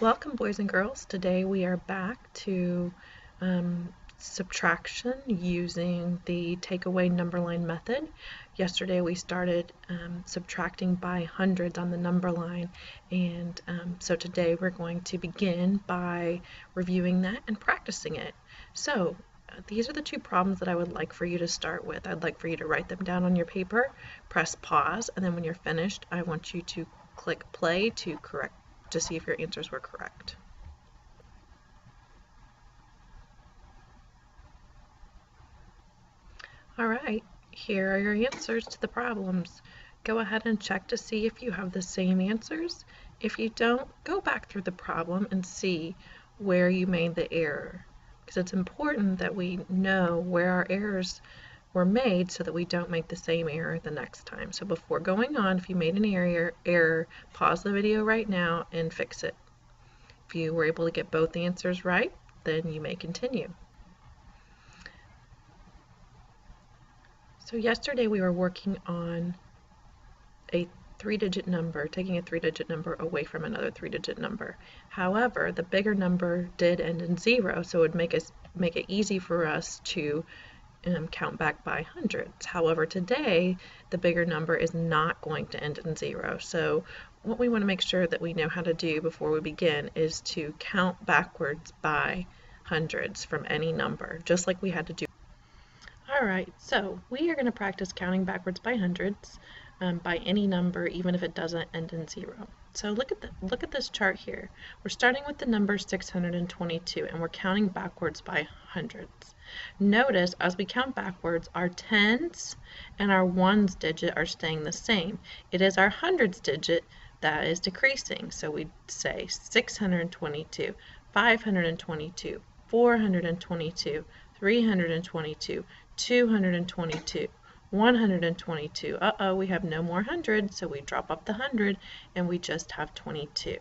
Welcome, boys and girls. Today we are back to subtraction using the takeaway number line method. Yesterday we started subtracting by hundreds on the number line, and so today we're going to begin by reviewing that and practicing it. So these are the two problems that I would like for you to start with. I'd like for you to write them down on your paper, press pause, and then when you're finished, I want you to click play to see if your answers were correct. All right, here are your answers to the problems. Go ahead and check to see if you have the same answers. If you don't, go back through the problem and see where you made the error, because it's important that we know where our errors were made so that we don't make the same error the next time. So before going on, if you made an error, pause the video right now and fix it. If you were able to get both answers right, then you may continue. So yesterday we were working on a three-digit number, taking a three-digit number away from another three-digit number. However, the bigger number did end in 0, so it would make it easy for us to count back by hundreds. However, today the bigger number is not going to end in 0. So what we want to make sure that we know how to do before we begin is to count backwards by hundreds from any number, just like we had to do. Alright, so we are going to practice counting backwards by hundreds by any number, even if it doesn't end in 0. So look at this chart here. We're starting with the number 622 and we're counting backwards by hundreds. Notice as we count backwards, our tens and our ones digit are staying the same. It is our hundreds digit that is decreasing. So we say 622, 522, 422, 322, 222, 122. Uh-oh, we have no more hundreds, so we drop up the 100 and we just have 22.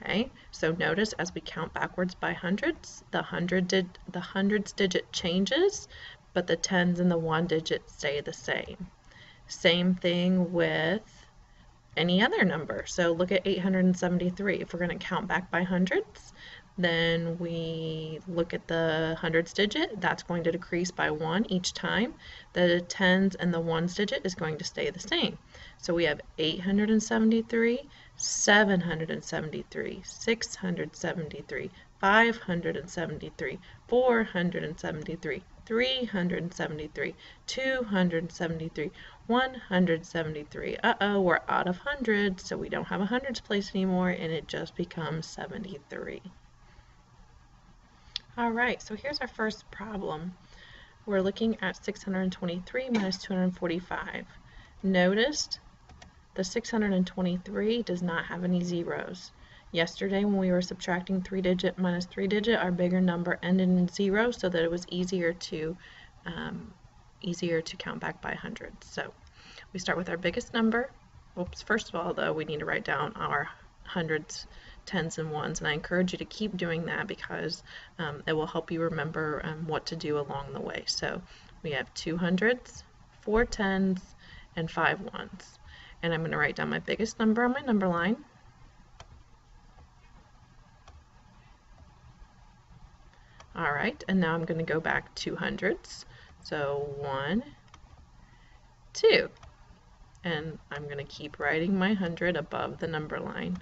Okay, so notice as we count backwards by hundreds, the hundreds digit changes, but the tens and the one digit stay the same. Same thing with any other number. So look at 873. If we're going to count back by hundreds, then we look at the hundreds digit. That's going to decrease by 1 each time. The tens and the ones digit is going to stay the same. So we have 873, 773, 673, 573, 473, 373, 273, 173. Uh-oh, we're out of hundreds, so we don't have a hundreds place anymore, and it just becomes 73. All right, so here's our first problem. We're looking at 623 minus 245. Notice the 623 does not have any zeros. Yesterday when we were subtracting 3-digit minus 3-digit, our bigger number ended in 0 so that it was easier to count back by hundreds. So we start with our biggest number. Oops, first of all though, we need to write down our hundreds, tens, and ones, and I encourage you to keep doing that because it will help you remember what to do along the way. So we have 2 hundreds, 4 tens, and 5 ones. And I'm going to write down my biggest number on my number line. All right, and now I'm going to go back 2 hundreds. So 1, 2. And I'm going to keep writing my 100 above the number line.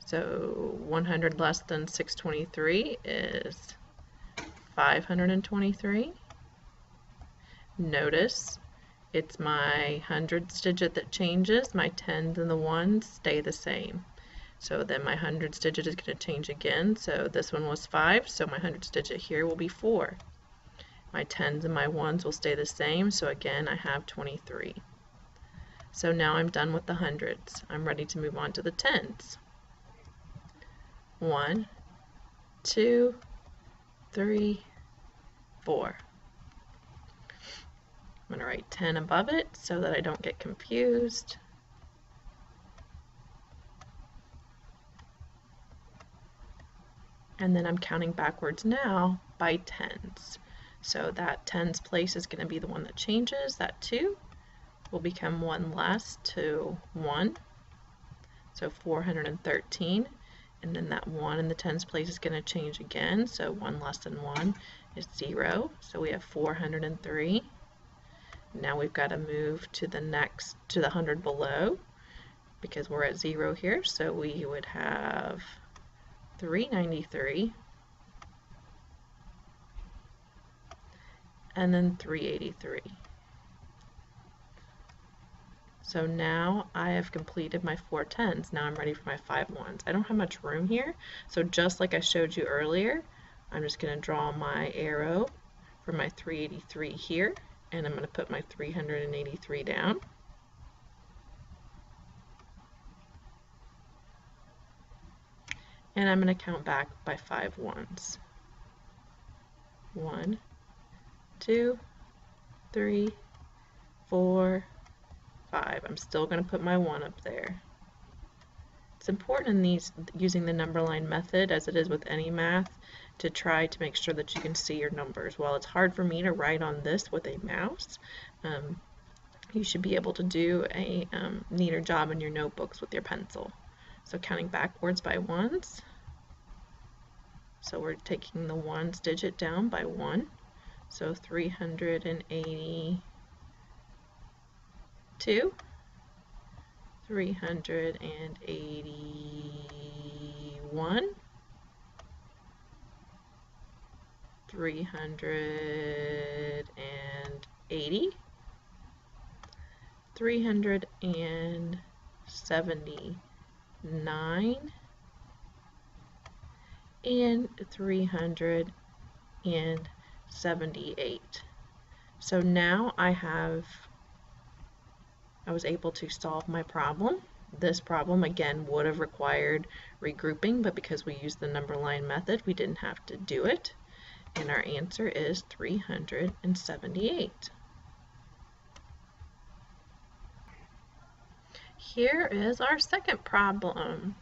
So 100 less than 623 is 523. Notice it's my hundreds digit that changes. My tens and the ones stay the same. So then my hundreds digit is going to change again. So this one was 5, so my hundreds digit here will be 4. My tens and my ones will stay the same, so again I have 23. So now I'm done with the hundreds. I'm ready to move on to the tens. 1, 2, 3, 4. I'm going to write 10 above it so that I don't get confused. And then I'm counting backwards now by tens. So that tens place is going to be the one that changes, that 2. will become 1 less to 1, so 413, and then that 1 in the tens place is going to change again, so 1 less than 1 is 0, so we have 403. Now we've got to move to the next, to the 100 below, because we're at 0 here, so we would have 393, and then 383. So now I have completed my 4 tens. Now I'm ready for my 5 ones. I don't have much room here, so just like I showed you earlier, I'm just going to draw my arrow for my 383 here, and I'm going to put my 383 down. And I'm going to count back by 5 ones. 1, 2, 3, 4, 5. I'm still going to put my 1 up there. It's important in these, using the number line method, as it is with any math, to try to make sure that you can see your numbers. While it's hard for me to write on this with a mouse, you should be able to do a neater job in your notebooks with your pencil. So counting backwards by ones. So we're taking the ones digit down by 1. So 382, 381, 380, 379, and 378. So now I was able to solve my problem. This problem again would have required regrouping, but because we used the number line method, we didn't have to do it. And our answer is 378. Here is our second problem.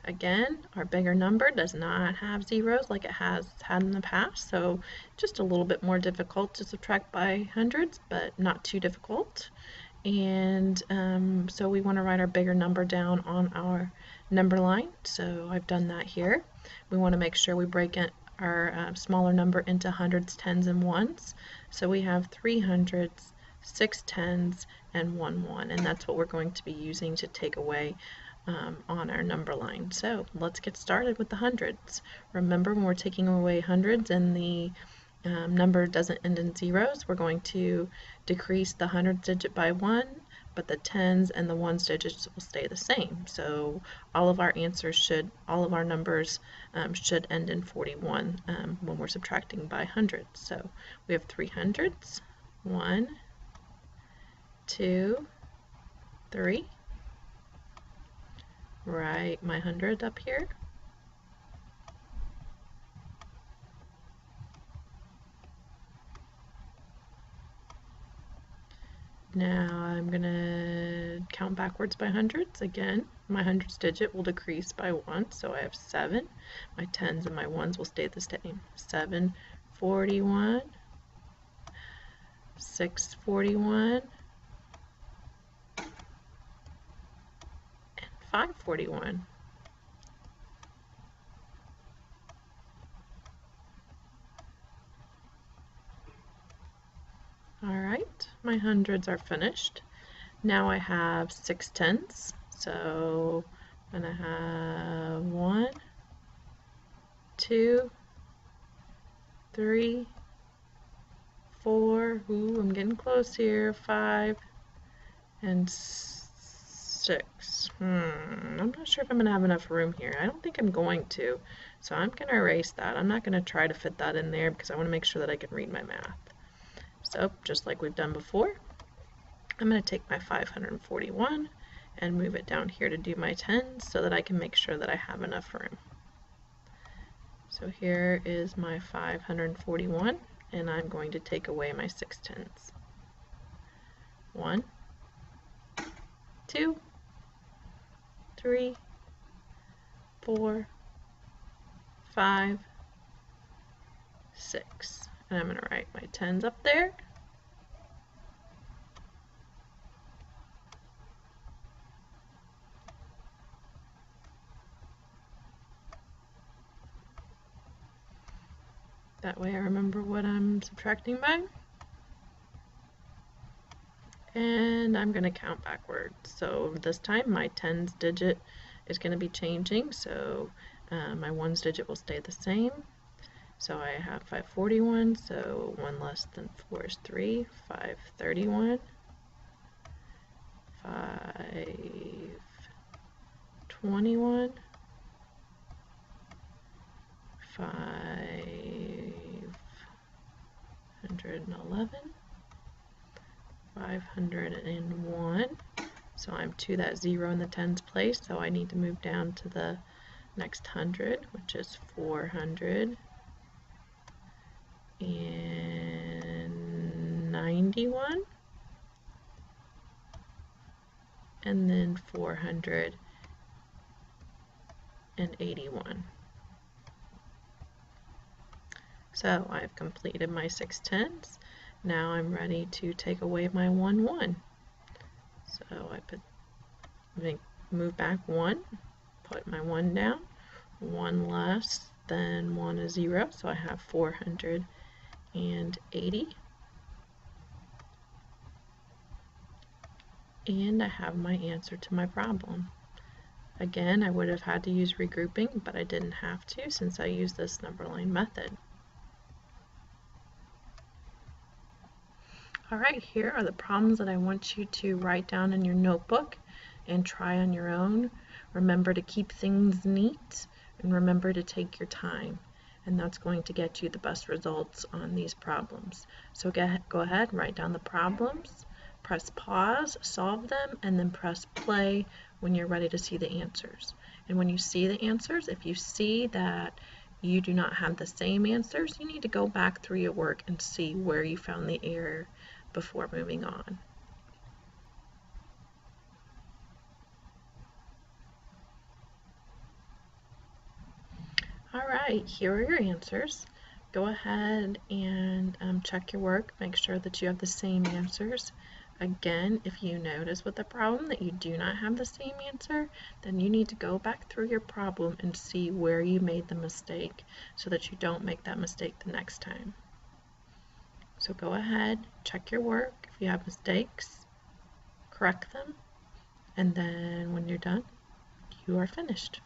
Again, our bigger number does not have zeros like it has had in the past, so just a little bit more difficult to subtract by hundreds, but not too difficult. And so we want to write our bigger number down on our number line, so I've done that here. We want to make sure we break our smaller number into hundreds, tens, and ones. So we have 3 hundreds, 6 tens, and 1 1, and that's what we're going to be using to take away on our number line. So let's get started with the hundreds. Remember, when we're taking away hundreds and the number doesn't end in zeros, we're going to decrease the hundreds digit by 1, but the tens and the ones digits will stay the same. So all of our numbers should end in 41 when we're subtracting by hundreds. So we have 3 hundreds, 1, 2, 3. Write my 100 up here. Now I'm going to count backwards by hundreds. Again, my hundreds digit will decrease by 1, so I have 7. My tens and my ones will stay the same. 741, 641, and 541. Alright, my hundreds are finished. Now I have 6 tens, so I'm going to have 1, 2, 3, 4, ooh, I'm getting close here, 5, and 6. I'm not sure if I'm going to have enough room here. I don't think I'm going to, so I'm going to erase that. I'm not going to try to fit that in there because I want to make sure that I can read my math. So, just like we've done before, I'm going to take my 541 and move it down here to do my tens so that I can make sure that I have enough room. So here is my 541, and I'm going to take away my 6 tens. 1, 2, 3, 4, 5, 6. And I'm going to write my tens up there. That way I remember what I'm subtracting by. And I'm going to count backwards. So this time my tens digit is going to be changing, so my ones digit will stay the same. So I have 541, so 1 less than 4 is 3, 531, 521, 511, 501. So I'm to that 0 in the tens place, so I need to move down to the next 100, which is 491, and then 481. So I've completed my 6 tens. Now I'm ready to take away my 1 1. So I move back 1, put my 1 down. 1 less than 1 is 0, so I have 480. And I have my answer to my problem. Again, I would have had to use regrouping, but I didn't have to since I used this Numberline method. Alright, here are the problems that I want you to write down in your notebook and try on your own. Remember to keep things neat and remember to take your time, and that's going to get you the best results on these problems. So go ahead, write down the problems, press pause, solve them, and then press play when you're ready to see the answers. And when you see the answers, if you see that you do not have the same answers, you need to go back through your work and see where you found the error before moving on. Alright, here are your answers. Go ahead and check your work, make sure that you have the same answers. Again, if you notice with the problem that you do not have the same answer, then you need to go back through your problem and see where you made the mistake so that you don't make that mistake the next time. So go ahead, check your work. If you have mistakes, correct them, and then when you're done, you are finished.